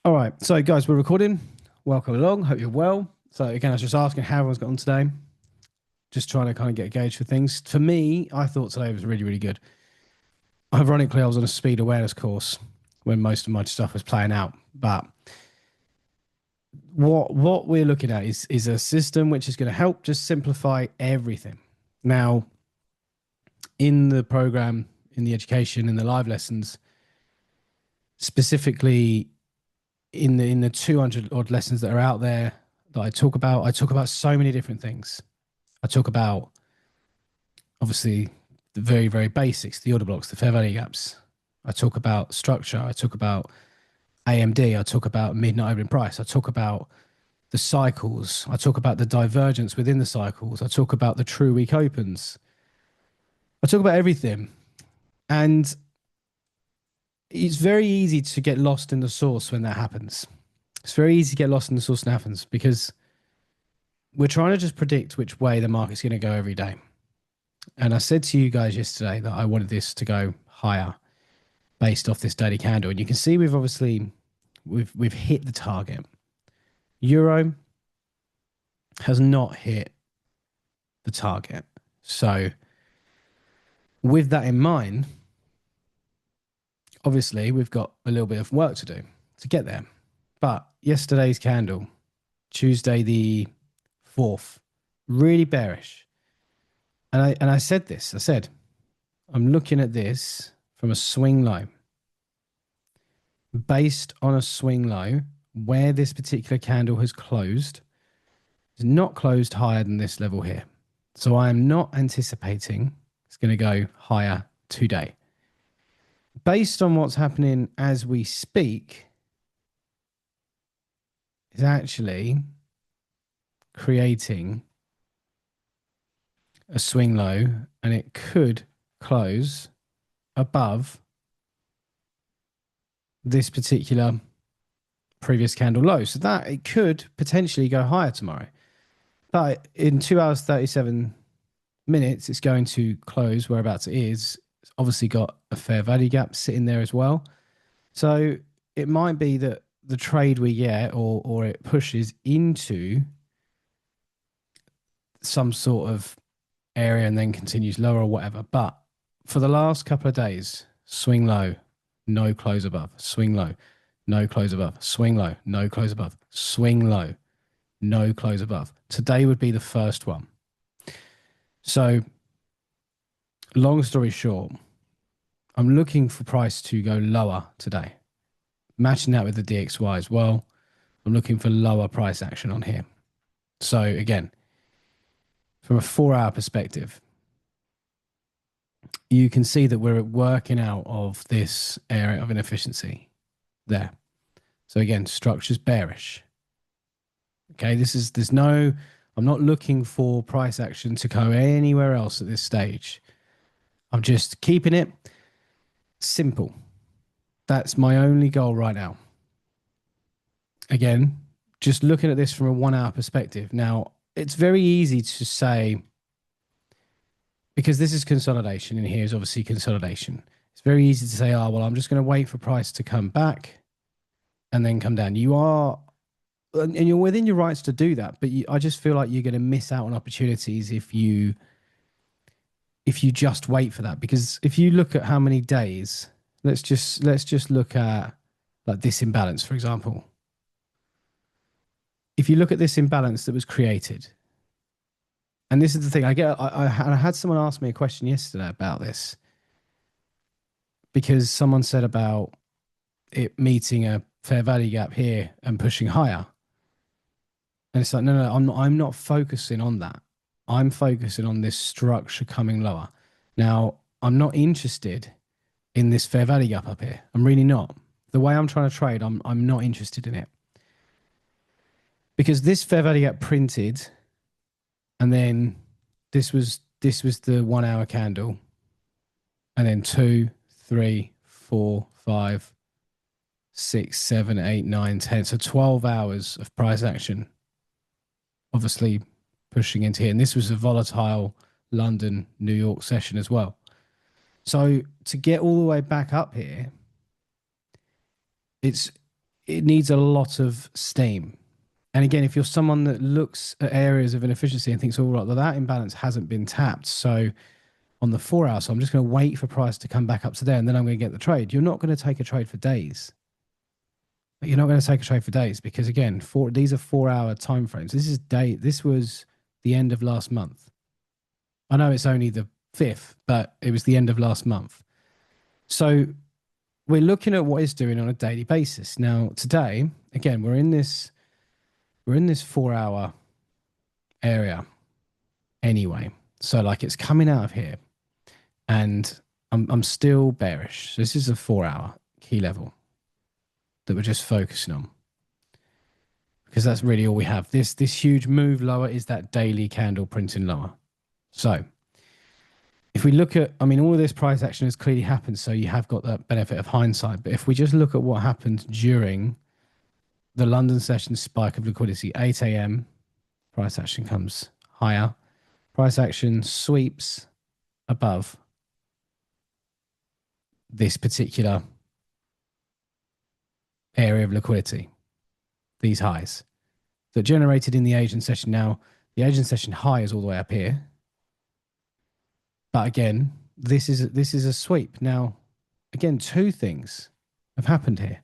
All right, so guys, we're recording. Welcome along. Hope you're well. So again, I was just asking how everyone's got on today. Just trying to kind of get a gauge for things. For me, I thought today was really, really good. Ironically, I was on a speed awareness course when most of my stuff was playing out. But what we're looking at is a system which is going to help just simplify everything. Now, in the program, in the education, in the live lessons, specifically in the 200 odd lessons that are out there that I talk about so many different things. I talk about obviously the very, very basics, the order blocks, the fair value gaps. I talk about structure. I talk about AMD. I talk about midnight opening price. I talk about the cycles. I talk about the divergence within the cycles. I talk about the true week opens. I talk about everything. And it's very easy to get lost in the source when that happens. It's very easy to get lost in the source when that happens because we're trying to just predict which way the market's going to go every day. And I said to you guys yesterday that I wanted this to go higher based off this daily candle. And you can see we've obviously we've hit the target. Euro has not hit the target. So with that in mind, obviously we've got a little bit of work to do to get there. But yesterday's candle, Tuesday the 4th, really bearish. And I said this, I said, I'm looking at this from a swing low. Based on a swing low, where this particular candle has closed, it's not closed higher than this level here. So I am not anticipating it's going to go higher today. Based on what's happening as we speak, is actually creating a swing low, and it could close above this particular previous candle low. So that it could potentially go higher tomorrow. But in 2 hours, 37 minutes, it's going to close whereabouts it is. It's obviously got a fair value gap sitting there as well. So it might be that the trade we get or it pushes into some sort of area and then continues lower or whatever. But for the last couple of days, swing low, no close above, swing low, no close above, swing low, no close above, swing low, no close above. Today would be the first one. So long story short, I'm looking for price to go lower today. Matching that with the DXY as well. I'm looking for lower price action on here. So again, from a 4-hour perspective, you can see that we're working out of this area of inefficiency there. So again, structure's bearish. Okay, I'm not looking for price action to go anywhere else at this stage. I'm just keeping it simple. That's my only goal right now. Again, just looking at this from a 1-hour perspective. Now, it's very easy to say, because this is consolidation and here's obviously consolidation. It's very easy to say, oh, well, I'm just going to wait for price to come back and then come down. And you're within your rights to do that, but I just feel like you're going to miss out on opportunities if you just wait for that. Because if you look at how many days, let's just look at like this imbalance, for example. If you look at this imbalance that was created, and this is the thing, I had someone ask me a question yesterday about this because someone said about it meeting a fair value gap here and pushing higher. And it's like, no, I'm not focusing on that. I'm focusing on this structure coming lower. Now, I'm not interested in this fair value gap up here. I'm really not. The way I'm trying to trade, I'm not interested in it. Because this fair value gap printed, and then this was the 1-hour candle, and then 2, 3, 4, 5, 6, 7, 8, 9, 10. So 12 hours of price action. Obviously pushing into here. And this was a volatile London, New York session as well. So to get all the way back up here, it it needs a lot of steam. And again, if you're someone that looks at areas of inefficiency and thinks, all right, well, that imbalance hasn't been tapped. So on the 4 hour, so I'm just going to wait for price to come back up to there and then I'm going to get the trade. You're not going to take a trade for days. You're not going to take a trade for days because again, these are 4 hour timeframes. This was the end of last month. I know it's only the 5th, but it was the end of last month. So we're looking at what it's doing on a daily basis. Now, today, again, we're in this 4 hour area anyway. So like it's coming out of here and I'm still bearish. So this is a 4 hour key level that we're just focusing on because that's really all we have. This huge move lower is that daily candle printing lower. So if we look at, I mean, all of this price action has clearly happened, so you have got that benefit of hindsight. But if we just look at what happened during the London session spike of liquidity, 8 a.m., price action comes higher. Price action sweeps above this particular area of liquidity, these highs that generated in the Asian session. Now, the Asian session high is all the way up here. But again, this is a sweep. Now, again, two things have happened here.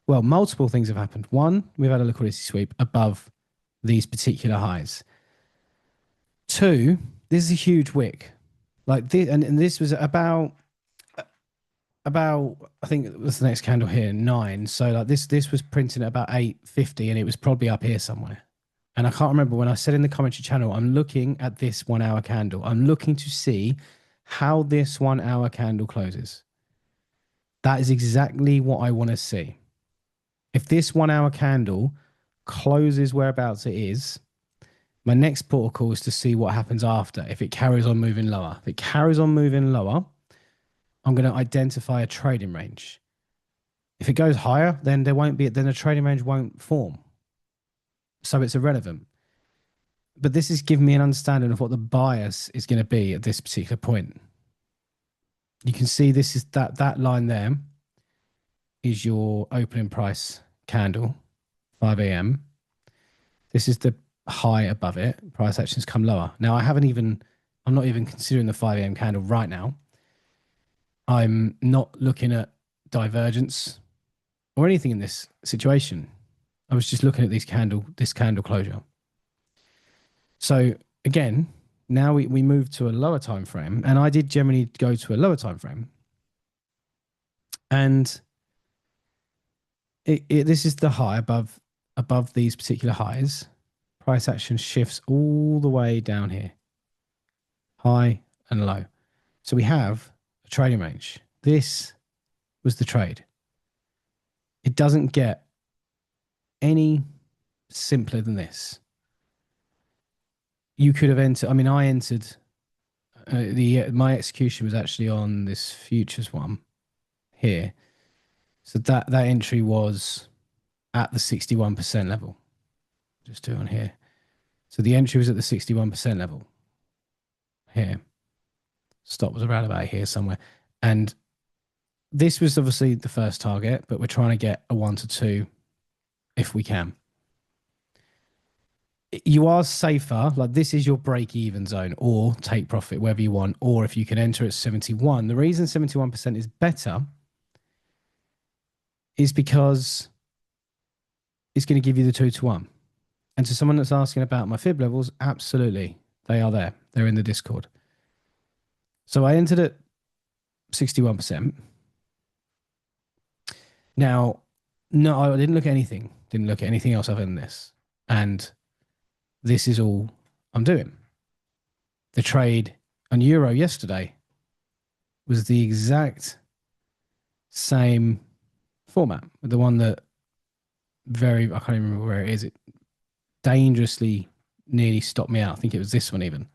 Well, multiple things have happened. One, we've had a liquidity sweep above these particular highs. Two, this is a huge wick. Like this, and this was about I think it was the next candle here, 9. So like this was printing at about 8.50 and it was probably up here somewhere. And I can't remember when I said in the commentary channel, I'm looking at this 1 hour candle. I'm looking to see how this 1 hour candle closes. That is exactly what I want to see. If this 1 hour candle closes whereabouts it is, my next protocol is to see what happens after. If it carries on moving lower. If it carries on moving lower, I'm going to identify a trading range. If it goes higher, then then a trading range won't form. So it's irrelevant. But this is giving me an understanding of what the bias is going to be at this particular point. You can see this is that line there is your opening price candle, 5 a.m. This is the high above it. Price actions come lower. Now I'm not even considering the 5 a.m. candle right now. I'm not looking at divergence or anything in this situation. I was just looking at this candle closure. So again, now we move to a lower time frame, and I did generally go to a lower time frame. And this is the high above these particular highs. Price action shifts all the way down here, high and low. So we have a trading range. This was the trade. It doesn't get any simpler than this. You could have entered, I mean, I entered, my execution was actually on this futures one here. So that entry was at the 61% level. Just do it on here. So the entry was at the 61% level here. Stop was around about here somewhere. And this was obviously the first target, but we're trying to get a 1 to 2 if we can. You are safer, like this is your break-even zone, or take profit, wherever you want, or if you can enter at 71. The reason 71% is better is because it's going to give you the 2 to 1. And to someone that's asking about my fib levels, absolutely, they are there. They're in the Discord. So I entered at 61%. Now, no, I didn't look at anything. Didn't look at anything else other than this. And this is all I'm doing. The trade on Euro yesterday was the exact same format. The one that I can't even remember where it is. It dangerously nearly stopped me out. I think it was this one even.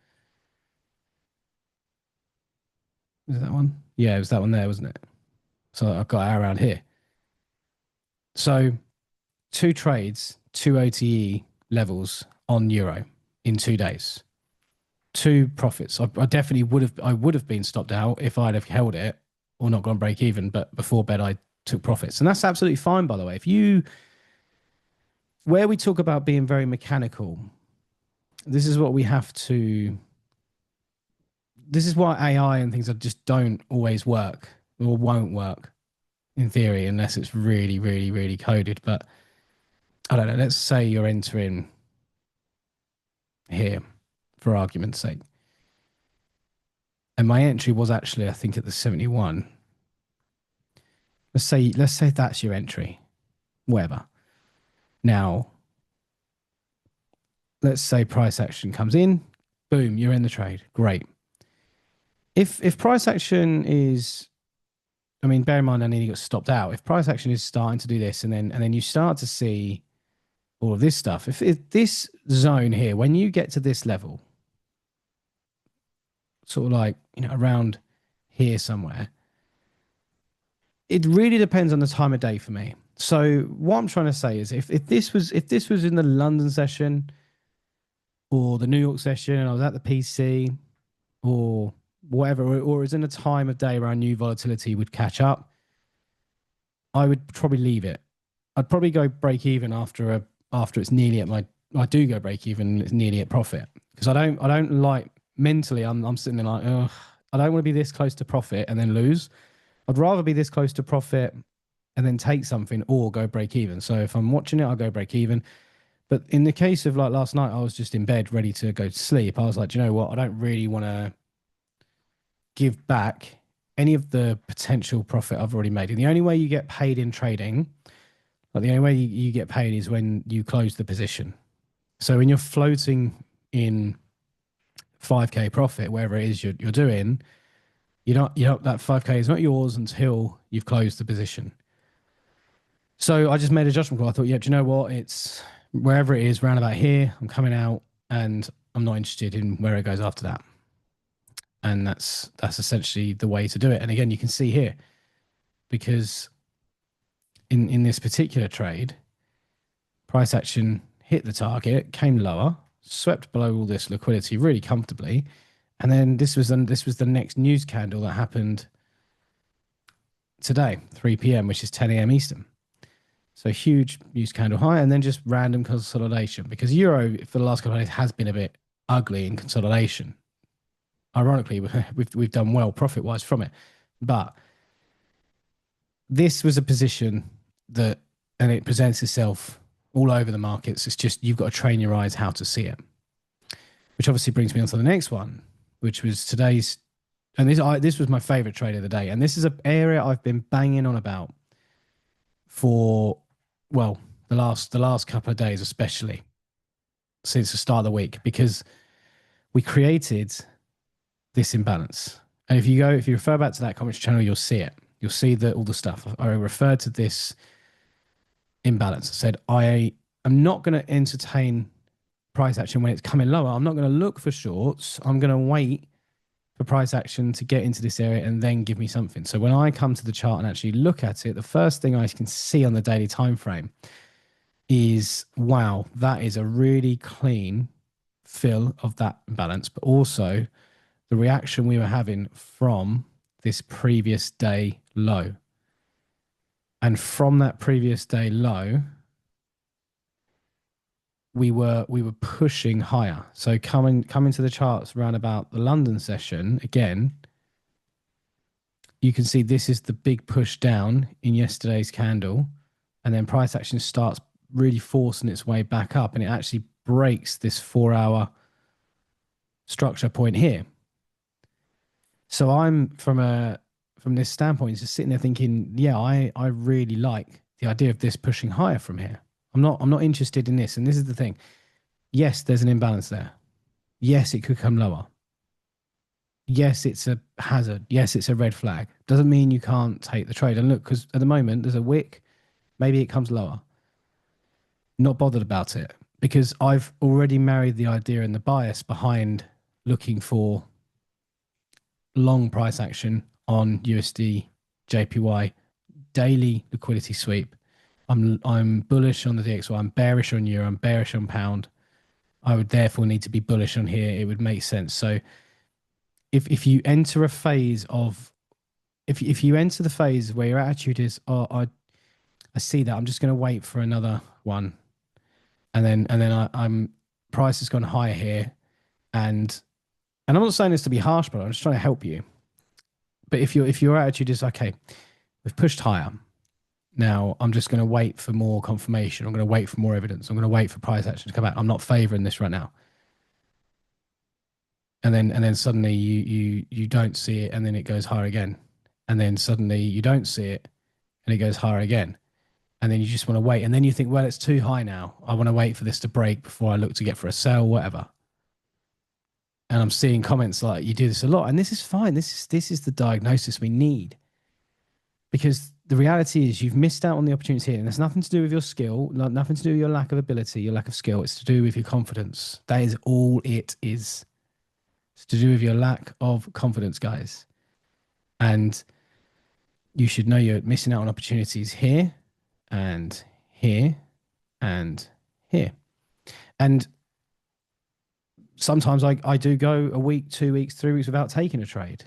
Was it that one? Yeah, it was that one there, wasn't it? So I've got it around here. So 2 trades, 2 OTE levels on Euro in 2 days. 2 profits. I definitely would have been stopped out if I'd have held it or not gone break even. But before bed, I took profits. And that's absolutely fine, by the way. If you, where we talk about being very mechanical, this is what we have to, this is why AI and things just don't always work or won't work in theory, unless it's really, really, really coded. But I don't know, let's say you're entering here for argument's sake. And my entry was actually, I think, at the 71. Let's say that's your entry, whatever. Now, let's say price action comes in, boom, you're in the trade. Great. If price action is, I mean, bear in mind I nearly got stopped out. If price action is starting to do this, and then you start to see all of this stuff, if this zone here, when you get to this level, sort of like, around here somewhere, it really depends on the time of day for me. So what I'm trying to say is if this was in the London session or the New York session and I was at the PC or whatever, or is in a time of day where I knew volatility would catch up, I would probably leave it. I'd probably go break even after it's nearly at my, I do go break even and it's nearly at profit, because I don't like, mentally I'm sitting there like, oh, I don't want to be this close to profit and then lose. I'd rather be this close to profit and then take something or go break even. So if I'm watching it, I'll go break even. But in the case of like last night, I was just in bed ready to go to sleep. I was like, do you know what? I don't really want to give back any of the potential profit I've already made. And the only way you get paid in trading, like the only way you get paid is when you close the position. So when you're floating in 5K profit, wherever it is you're doing, that 5K is not yours until you've closed the position. So I just made a judgment call. I thought, yeah, do you know what? It's wherever it is, round about here, I'm coming out and I'm not interested in where it goes after that. And that's essentially the way to do it. And again, you can see here, because in this particular trade, price action hit the target, came lower, swept below all this liquidity really comfortably. And then this was the next news candle that happened today, 3 p.m., which is 10 a.m. Eastern. So huge news candle high, and then just random consolidation, because Euro for the last couple of days has been a bit ugly in consolidation. Ironically, we've done well profit-wise from it. But this was a position that, and it presents itself all over the markets. It's just you've got to train your eyes how to see it. Which obviously brings me on to the next one, which was today's, and this was my favorite trade of the day. And this is an area I've been banging on about for, well, the last couple of days, especially since the start of the week, because we created this imbalance. And if you refer back to that commentary channel, you'll see it. You'll see all the stuff. I referred to this imbalance. I said, I am not going to entertain price action when it's coming lower. I'm not going to look for shorts. I'm going to wait for price action to get into this area and then give me something. So when I come to the chart and actually look at it, the first thing I can see on the daily time frame is, wow, that is a really clean fill of that imbalance, but also the reaction we were having from this previous day low. And from that previous day low, we were pushing higher. So coming to the charts around about the London session again, you can see this is the big push down in yesterday's candle, and then price action starts really forcing its way back up, and it actually breaks this 4-hour structure point here. So I'm from this standpoint just sitting there thinking, yeah, I really like the idea of this pushing higher from here. I'm not interested in this. And this is the thing. Yes, there's an imbalance there. Yes, it could come lower. Yes, it's a hazard. Yes, it's a red flag. Doesn't mean you can't take the trade. And look, because at the moment there's a wick, maybe it comes lower. Not bothered about it, because I've already married the idea and the bias behind looking for long price action on USD JPY daily liquidity sweep. I'm bullish on the DXY. I'm bearish on Euro. I'm bearish on pound. I would therefore need to be bullish on here. It would make sense. So if you enter a phase of if you enter the phase where your attitude is, oh, I see that, I'm just going to wait for another one, and then I'm price has gone higher here, and I'm not saying this to be harsh, but I'm just trying to help you. But if your attitude is okay, we've pushed higher. Now I'm just going to wait for more confirmation. I'm going to wait for more evidence. I'm going to wait for price action to come out. I'm not favoring this right now. And then suddenly you don't see it, and then it goes higher again. And then suddenly you don't see it, and it goes higher again. And then you just want to wait. And then you think, well, it's too high now. I want to wait for this to break before I look to get for a sell, whatever. And I'm seeing comments like, you do this a lot, and this is fine. This is the diagnosis we need, because the reality is you've missed out on the opportunity here, and it's nothing to do with your skill, nothing to do with your lack of ability, your lack of skill. It's to do with your confidence. That is all it is. It's to do with your lack of confidence, guys. And you should know you're missing out on opportunities here and here and here. And sometimes I do go a week, 2 weeks, 3 weeks without taking a trade.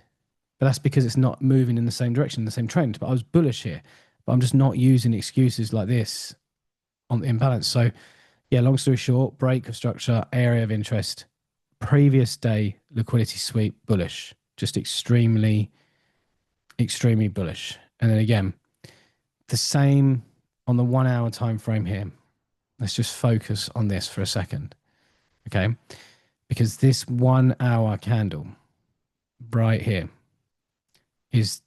But that's because it's not moving in the same direction, the same trend. But I was bullish here. But I'm just not using excuses like this on the imbalance. So, yeah, long story short, break of structure, area of interest, previous day liquidity sweep, bullish. Just extremely, extremely bullish. And then again, the same on the 1 hour time frame here. Let's just focus on this for a second. Okay. Because this 1 hour candle right here is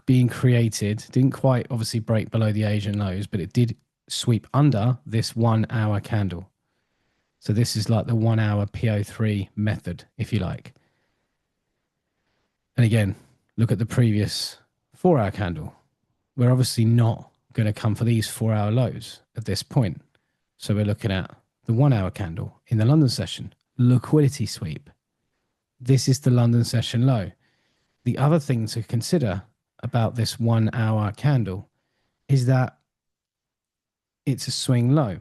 being created, didn't quite obviously break below the Asian lows, but it did sweep under this 1 hour candle. So this is like the 1 hour PO3 method, if you like. And again, look at the previous 4 hour candle. We're obviously not going to come for these 4 hour lows at this point. So we're looking at the 1 hour candle in the London session, liquidity sweep. This is the London session low. The other thing to consider about this 1 hour candle is that it's a swing low.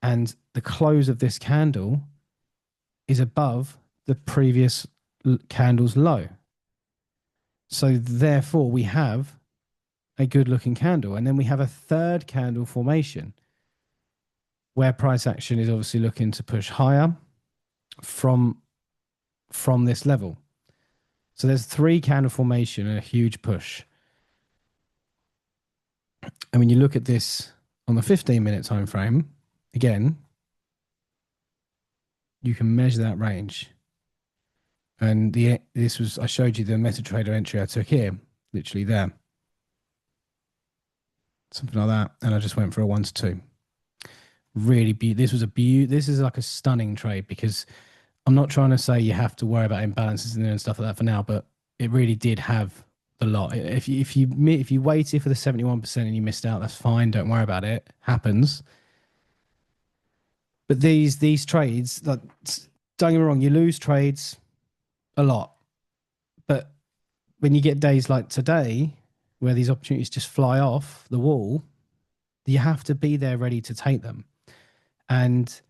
And the close of this candle is above the previous candle's low. So therefore, we have a good looking candle. And then we have a third candle formation where price action is obviously looking to push higher from this level. So there's 3 candle formation and a huge push. And when you look at this on the 15-minute time frame, again, you can measure that range. And I showed you the MetaTrader entry I took here, literally there. Something like that. And I just went for a 1 to 2. Really this is like a stunning trade, because I'm not trying to say you have to worry about imbalances in there and stuff like that for now, but it really did have the lot. If you waited for the 71% and you missed out, that's fine. Don't worry about it. Happens. But these trades, like, don't get me wrong, you lose trades a lot. But when you get days like today, where these opportunities just fly off the wall, you have to be there ready to take them. And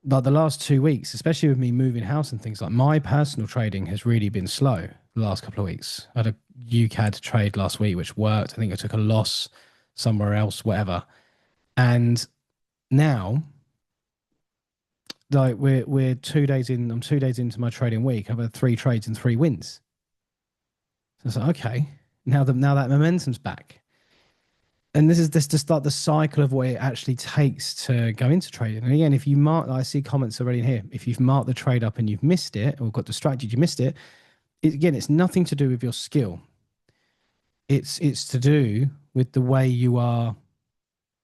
like the last 2 weeks, especially with me moving house and things, like my personal trading has really been slow the last couple of weeks. I had a UCAD trade last week, which worked. I think I took a loss somewhere else, whatever. And now, like we're 2 days in, I'm 2 days into my trading week. I've had 3 trades and 3 wins. So it's like, okay, now that momentum's back. And this just like the cycle of what it actually takes to go into trading. And again, if you mark, I see comments already in here, if you've marked the trade up and you've missed it or got distracted, you missed it, again, it's nothing to do with your skill. It's to do with the way you are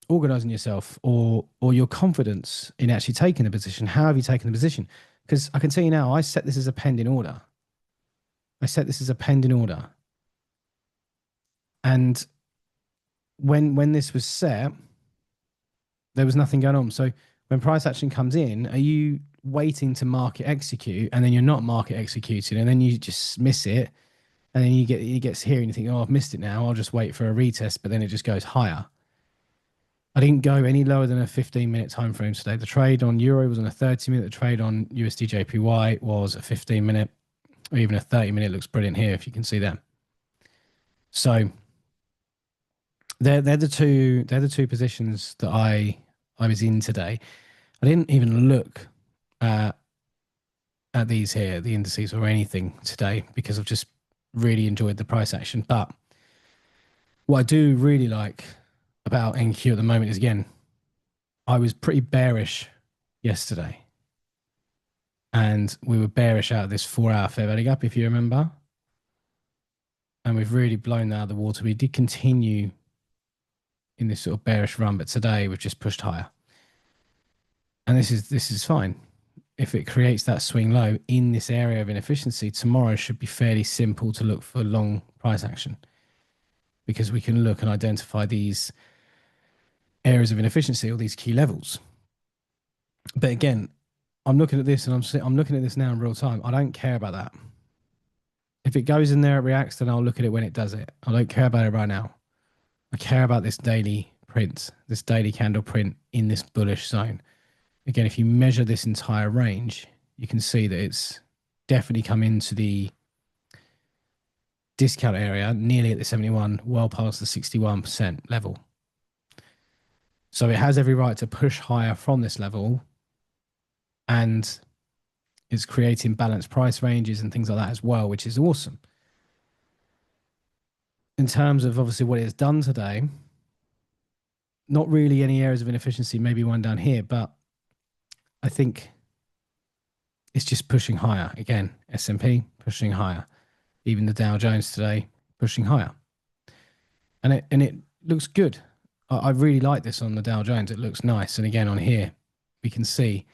organizing yourself or your confidence in actually taking a position. How have you taken the position? Because I can tell you now, I set this as a pending order. And when this was set, there was nothing going on. So when price action comes in, are you waiting to market execute, and then you're not market executing, and then you just miss it, and then it gets here and you think, oh, I've missed it now, I'll just wait for a retest, but then it just goes higher. I didn't go any lower than a 15-minute time frame today. The trade on Euro was on a 30-minute. The trade on USDJPY was a 15-minute. or even a 30-minute looks brilliant here if you can see them. So they're the two positions that I was in today. I didn't even look at these here, the indices or anything today, because I've just really enjoyed the price action. But what I do really like about NQ at the moment is, again, I was pretty bearish yesterday, and we were bearish out of this 4-hour fair value gap, if you remember. And we've really blown that out of the water. We did continue in this sort of bearish run, but today we've just pushed higher. And this is fine. If it creates that swing low in this area of inefficiency, tomorrow should be fairly simple to look for long price action, because we can look and identify these areas of inefficiency or these key levels. But again, I'm looking at this and I'm looking at this now in real time. I don't care about that. If it goes in there, it reacts, then I'll look at it when it does it. I don't care about it right now. I care about this daily print, this daily candle print in this bullish zone. Again, if you measure this entire range, you can see that it's definitely come into the discount area, nearly at the 71, well past the 61% level. So it has every right to push higher from this level, and it's creating balanced price ranges and things like that as well, which is awesome. In terms of obviously what it has done today, not really any areas of inefficiency, maybe one down here, but I think it's just pushing higher. Again, S&P pushing higher. Even the Dow Jones today pushing higher. And it looks good. I really like this on the Dow Jones. It looks nice. And again, on here, we can see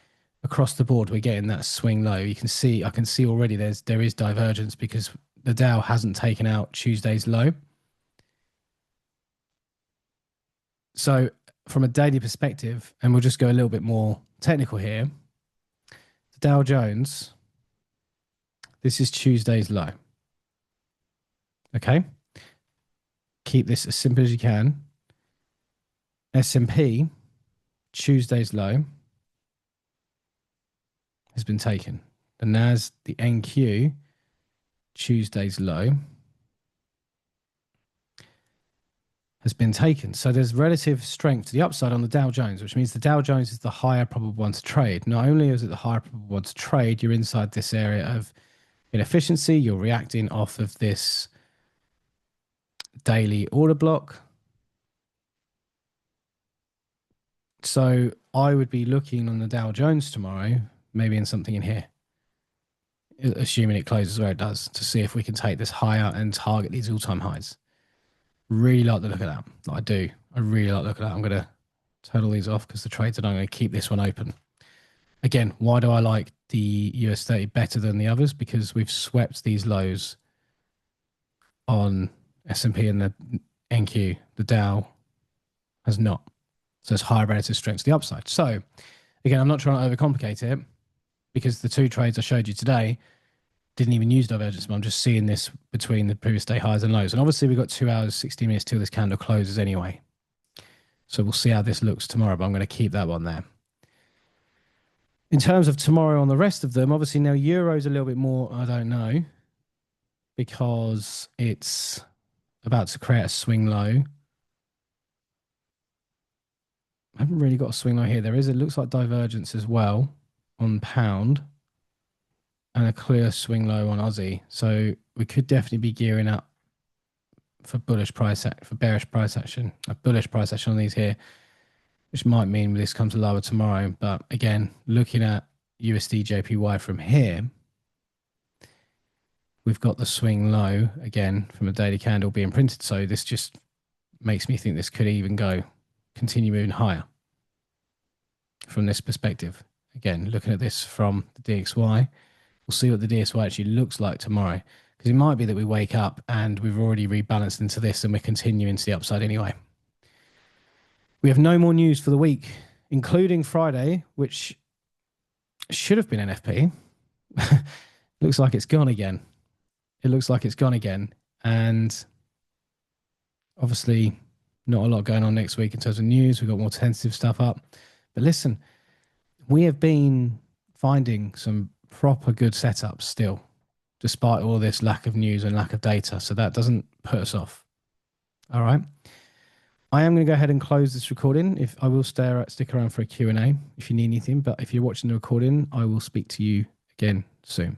across the board, we're getting that swing low. You can see, I can see already there is divergence because the Dow hasn't taken out Tuesday's low. So from a daily perspective, and we'll just go a little bit more technical here, the Dow Jones, this is Tuesday's low. Okay. Keep this as simple as you can. S&P, Tuesday's low has been taken. The NAS, the NQ, Tuesday's low has been taken. So there's relative strength to the upside on the Dow Jones, which means the Dow Jones is the higher probable one to trade. Not only is it the higher probable one to trade, you're inside this area of inefficiency. You're reacting off of this daily order block. So I would be looking on the Dow Jones tomorrow, maybe in something in here, assuming it closes where it does, to see if we can take this higher and target these all-time highs. Really like the look of that. I do. I really like the look of that. I'm going to turn all these off because the trades are not going to keep this one open. Again, why do I like the US30 better than the others? Because we've swept these lows on S&P and the NQ. The Dow has not. So it's higher relative strength to the upside. So again, I'm not trying to overcomplicate it because the two trades I showed you today didn't even use divergence. I'm just seeing this between the previous day highs and lows. And obviously we've got 2 hours, 60 minutes till this candle closes anyway. So we'll see how this looks tomorrow, but I'm going to keep that one there. In terms of tomorrow on the rest of them, obviously now Euro's a little bit more, I don't know, because it's about to create a swing low. I haven't really got a swing low here. There is, it looks like divergence as well on pound and a clear swing low on Aussie. So we could definitely be gearing up for bearish price action, a bullish price action on these here, which might mean this comes lower tomorrow. But again, looking at USDJPY from here, we've got the swing low again from a daily candle being printed. So this just makes me think this could even continue moving higher from this perspective. Again, looking at this from the DXY, we'll see what the DXY actually looks like tomorrow, because it might be that we wake up and we've already rebalanced into this and we're continuing to the upside anyway. We have no more news for the week, including Friday, which should have been NFP. Looks like it's gone again. It looks like it's gone again. And obviously not a lot going on next week in terms of news. We've got more tentative stuff up. But listen, we have been finding some proper good setups still despite all this lack of news and lack of data. So that doesn't put us off. All right. I am going to go ahead and close this recording. If I will stick around for a Q&A if you need anything, but if you're watching the recording, I will speak to you again soon.